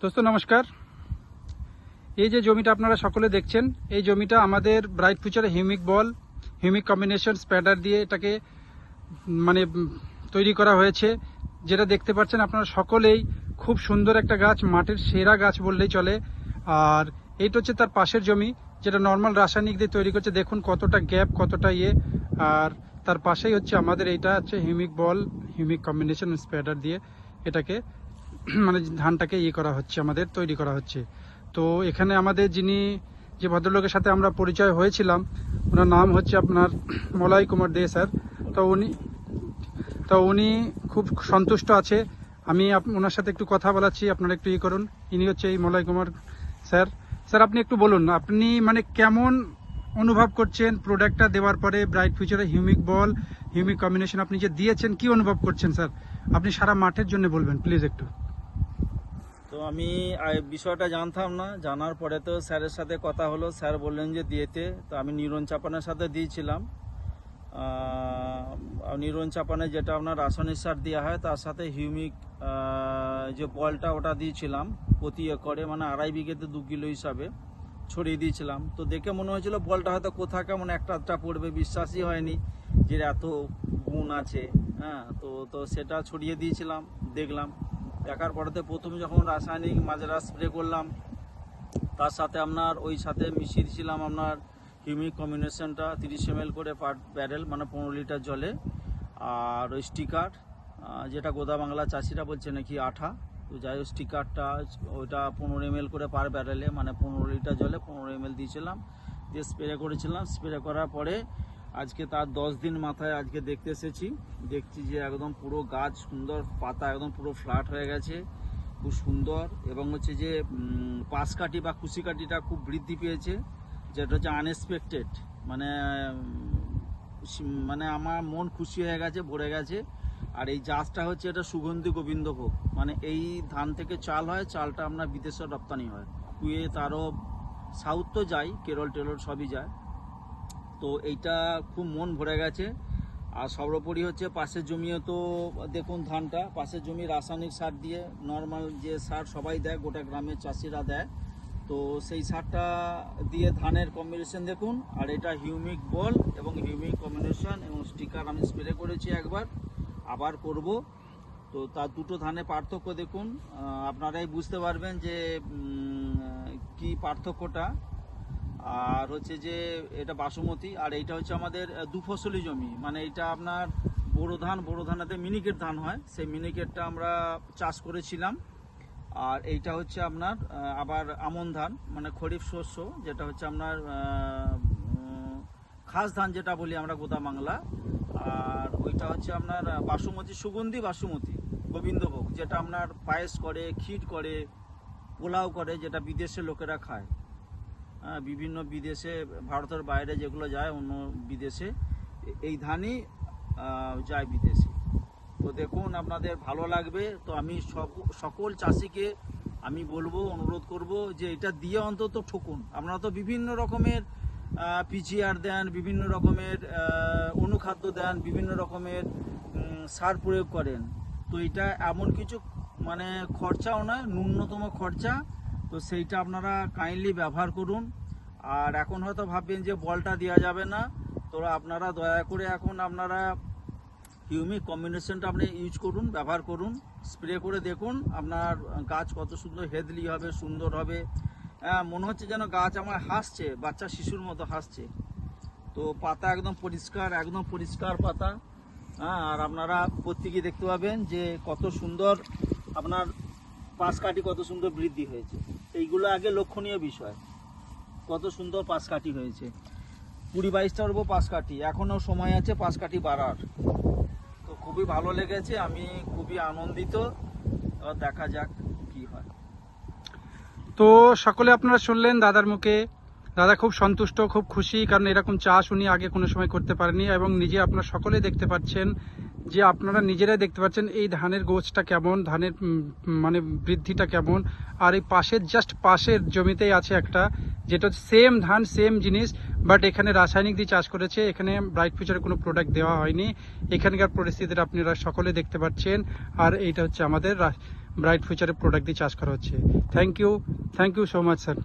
দোস্ত নমস্কার। এই যে জমিটা আপনারা সকলে দেখছেন, এই জমিটা আমাদের ব্রাইট ফিউচারে হিউমিক কম্বিনেশন স্প্রেডার দিয়ে এটাকে তৈরি করা হয়েছে। যেটা দেখতে পাচ্ছেন আপনারা সকলেই, খুব সুন্দর একটা গাছ, মাটির সেরা গাছ বললেই চলে। আর এইটা হচ্ছে তার পাশের জমি, যেটা নর্মাল রাসায়নিক দিয়ে তৈরি করছে। দেখুন কতটা গ্যাপ, কতটা আর তার পাশেই হচ্ছে আমাদের এইটা হচ্ছে হিউমিক কম্বিনেশন স্প্রেডার দিয়ে এটাকে ধানটাকে করা হচ্ছে, আমাদের তৈরি করা হচ্ছে। তো এখানে আমাদের যে ভদ্রলোকের সাথে আমরা পরিচয় হয়েছিলাম, ওনার নাম হচ্ছে আপনার মলয় কুমার দে স্যার। তো উনি খুব সন্তুষ্ট আছে। আমি ওনার সাথে একটু কথা বলাচ্ছি, আপনারা একটু করুন। ইনি হচ্ছে এই মলয় কুমার স্যার। স্যার আপনি একটু বলুন, আপনি কেমন অনুভব করছেন প্রোডাক্টটা দেওয়ার পরে? ব্রাইট ফিউচারে হিউমিক কম্বিনেশন আপনি যে দিয়েছেন, কি অনুভব করছেন স্যার? আপনি সারা মাঠের জন্য বলবেন প্লিজ একটু। তো আমি বিষয়টা জানতাম না, জানার পরে তো স্যারের সাথে কথা হলো, স্যার বললেন যে দিয়েতে। তো আমি নিরন চাপানের সাথে দিয়েছিলাম। নিরন চাপানে যেটা আপনার রাসায়নিক সার দেওয়া হয়, তার সাথে হিউমিক যে বলটা ওটা দিয়েছিলাম প্রতি একরে, 2.5 বিঘেতে 2 কিলো হিসাবে ছড়িয়ে দিয়েছিলাম। তো দেখে মনে হয়েছিল বলটা হয়তো কোথাও কেমন একটা পড়বে, বিশ্বাসই হয়নি যে এত গুণ আছে। হ্যাঁ, তো সেটা ছড়িয়ে দিয়েছিলাম, দেখার পরেতে প্রথমে যখন রাসায়নিক মাজরা স্প্রে করলাম, তার সাথে ওই সাথে মিশিয়ে দিয়েছিলাম হিউমিক কম্বিনেশনটা 30 ml করে পার ব্যারেল, 15 লিটার জলে। আর ওই স্টিকার, যেটা গোদা বাংলা চাষিরা বলছে নাকি আঠা, তো যাই হোক স্টিকারটা ওইটা 15 ml করে পার ব্যারেলে, 15 লিটার জলে 15 ml দিয়েছিলাম, দিয়ে স্প্রে করেছিলাম। স্প্রে করার পরে আজকে তার 10 দিন মাথায় আজকে দেখছি যে একদম পুরো গাছ সুন্দর, পাতা একদম পুরো ফ্ল্যাট হয়ে গেছে, খুব সুন্দর। এবং হচ্ছে যে পাশকাঠি বা কুশিকাঠিটা খুব বৃদ্ধি পেয়েছে, যেটা হচ্ছে আনএক্সপেক্টেড। আমার মন খুশি হয়ে গেছে, ভরে গেছে। আর এই জাতটা হচ্ছে এটা সুগন্ধি গোবিন্দভোগ, এই ধান থেকে চাল হয়, চালটা আপনার বিদেশে রপ্তানি হয়, কুয়েত, আরব, সাউথ তো যায়, কেরল টেরল সবই যায়। তো এইটা খুব মন ভরে গেছে। আর সর্বোপরি হচ্ছে পাশের জমিও তো দেখুন ধানটা, পাশের জমি রাসায়নিক সার দিয়ে, নর্মাল যে সার সবাই দেয়, গোটা গ্রামের চাষিরা দেয়, তো সেই সারটা দিয়ে ধানের কম্বিনেশন দেখুন। আর এটা হিউমিক বল এবং হিউমিক কম্বিনেশন এবং স্টিকার আমি স্প্রে করেছি একবার, আবার করব। তো তার দুটো ধানের পার্থক্য দেখুন, আপনারাই বুঝতে পারবেন যে কি পার্থক্যটা। আর হচ্ছে যে এটা বাসমতি, আর এইটা হচ্ছে আমাদের দুফসলি জমি, এইটা আপনার বোরো ধানেতে মিনিকেট ধান হয়, সেই মিনিকেটটা আমরা চাষ করেছিলাম। আর এইটা হচ্ছে আপনার আবার আমন ধান, খরিফ শস্য, যেটা হচ্ছে আপনার খাস ধান যেটা বলি আমরা গোদা বাংলা। আর ওইটা হচ্ছে আপনার বাসমতি, সুগন্ধি বাসমতি গোবিন্দভোগ, যেটা আপনার পায়েস করে, ক্ষীর করে, পোলাও করে, যেটা বিদেশের লোকেরা খায়। বিভিন্ন বিদেশে, ভারতের বাইরে যেগুলো যায়, অন্য বিদেশে এই ধানই যায় বিদেশে। তো দেখুন, আপনাদের ভালো লাগবে। তো আমি সকল চাষিকে আমি বলবো, অনুরোধ করব যে এটা দিয়ে অন্তত ঠকুন। আপনারা তো বিভিন্ন রকমের পিজিআর দেন, বিভিন্ন রকমের অনুখাদ্য দেন, বিভিন্ন রকমের সার প্রয়োগ করেন। তো এটা এমন কিছু খরচাও নয়, ন্যূনতম খরচা। তো সেইটা আপনারা কাইন্ডলি ব্যবহার করুন। আর এখন হয়তো ভাববেন যে বলটা দেওয়া যাবে না, তো আপনারা দয়া করে এখন হিউমিক কম্বিনেশনটা আপনি ইউজ করুন, ব্যবহার করুন, স্প্রে করে দেখুন আপনার গাছ কত সুন্দর হেলদি হবে, সুন্দর হবে। মনে হচ্ছে যেন গাছ আমার হাসছে, বাচ্চা শিশুর মতো হাসছে। তো পাতা একদম পরিষ্কার পাতা। আর আপনারা প্রত্যেকে দেখতে পাবেন যে কত সুন্দর আপনার পাশকাঠি, কত সুন্দর বৃদ্ধি হয়েছে। এইগুলো আগে লক্ষণীয় বিষয়, কত সুন্দর পাশকাঠি হয়েছে। 20-22টার উপর পাশকাঠি, এখনও সময় আছে পাশকাঠি বাড়ার। তো খুবই ভালো লেগেছে, আমি খুবই আনন্দিত। এবার দেখা যাক কি হয়। তো সকলে আপনারা শুনলেন দাদার মুখে, দাদা খুব সন্তুষ্ট, খুব খুশি, কারণ এরকম চাষ উনি আগে কোনো সময় করতে পারেনি। এবং নিজে আপনারা সকলে দেখতে পাচ্ছেন, যে আপনারা নিজেরাই দেখতে পাচ্ছেন এই ধানের গোছটা কেমন, ধানের বৃদ্ধিটা কেমন। আর এই পাশের জমিতেই আছে একটা, যেটা সেম ধান, সেম জিনিস, বাট এখানে রাসায়নিক দিয়ে চাষ করেছে। এখানে ব্রাইট ফিউচারে কোনো প্রোডাক্ট দেওয়া হয়নি। এখানকার পরিস্থিতিটা আপনারা সকলে দেখতে পাচ্ছেন। আর এইটা হচ্ছে আমাদের ব্রাইট ফিউচারের প্রোডাক্ট দিয়ে চাষ করা হচ্ছে। Thank you so much sir.